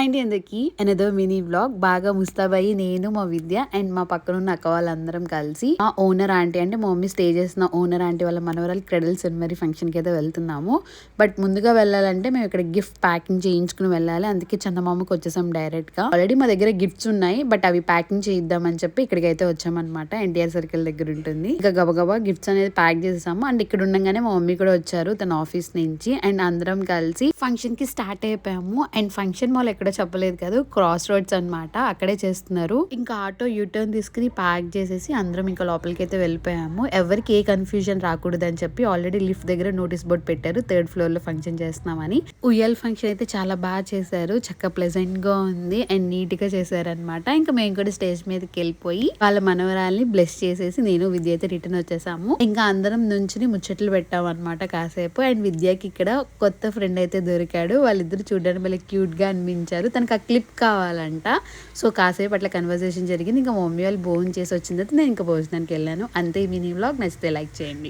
Hi అండి అందరికి అనదో mini vlog. బాగా ముస్తాబయ్యి నేను మా విద్య అండ్ మా పక్కన ఉన్న అక్క వాళ్ళందరం కలిసి మా ఓనర్ ఆంటీ అంటే మా మమ్మీ స్టే చేసిన ఓనర్ ఆంటీ వాళ్ళ మనవరాలు క్రెడల్ సెరమనీ ఫంక్షన్ కి అయితే వెళ్తున్నాము. బట్ ముందుగా వెళ్ళాలంటే మేము ఇక్కడ గిఫ్ట్ ప్యాకింగ్ చేయించుకుని వెళ్ళాలి. అందుకే చందమామకి వచ్చేసాం డైరెక్ట్ గా. ఆల్రెడీ మా దగ్గర గిఫ్ట్స్ ఉన్నాయి, బట్ అవి ప్యాకింగ్ చేయిద్దామని చెప్పి ఇక్కడికి అయితే వచ్చామన్నమాట. ఎన్టీఆర్ సర్కిల్ దగ్గర ఉంటుంది. ఇంకా గబగబా గిఫ్ట్స్ అనేది ప్యాక్ చేసేసాము. అండ్ ఇక్కడ ఉండగానే మా మమ్మీ కూడా వచ్చారు తన ఆఫీస్ నుంచి. అండ్ అందరం కలిసి ఫంక్షన్ కి స్టార్ట్ అయిపోయాము. అండ్ ఫంక్షన్ మాల్ ఎక్కడ చెప్పలేదు కదా, క్రాస్ రోడ్స్ అన్నమాట, అక్కడే చేస్తున్నారు. ఇంకా ఆటో యూటర్న్ తీసుకుని ప్యాక్ చేసేసి అందరం ఇంకా లోపలికి అయితే వెళ్ళిపోయాము. ఎవరికి ఏ కన్ఫ్యూజన్ రాకూడదు అని చెప్పి ఆల్రెడీ లిఫ్ట్ దగ్గర నోటీస్ బోర్డ్ పెట్టారు, 3rd ఫ్లోర్ లో ఫంక్షన్ చేస్తున్నామని. ఉయ్యాల ఫంక్షన్ అయితే చాలా బాగా చేశారు, చక్కగా ప్లెజెంట్ గా ఉంది అండ్ నీట్ గా చేశారనమాట. ఇంకా మేము కూడా స్టేజ్ మీదకి వెళ్ళిపోయి వాళ్ళ మనవరాల్ని బ్లెస్ చేసేసి నేను విద్య అయితే రిటర్న్ వచ్చేసాము. ఇంకా అందరం నుంచి ముచ్చట్లు పెట్టాం అనమాట కాసేపు. అండ్ విద్యకి ఇక్కడ కొత్త ఫ్రెండ్ అయితే దొరికాడు. వాళ్ళిద్దరు చూడడానికి మళ్ళీ క్యూట్ గా అనిపించారు. తనకు ఆ క్లిప్ కావాలంట. సో కాసేపు అట్లా కన్వర్సేషన్ జరిగింది. ఇంకా మమ్మీ వాళ్ళు భోజనం చేసి వచ్చిన తర్వాత నేను ఇంకా భోజనానికి వెళ్ళాను. అంతే. మినీ వ్లాగ్ నచ్చితే లైక్ చేయండి.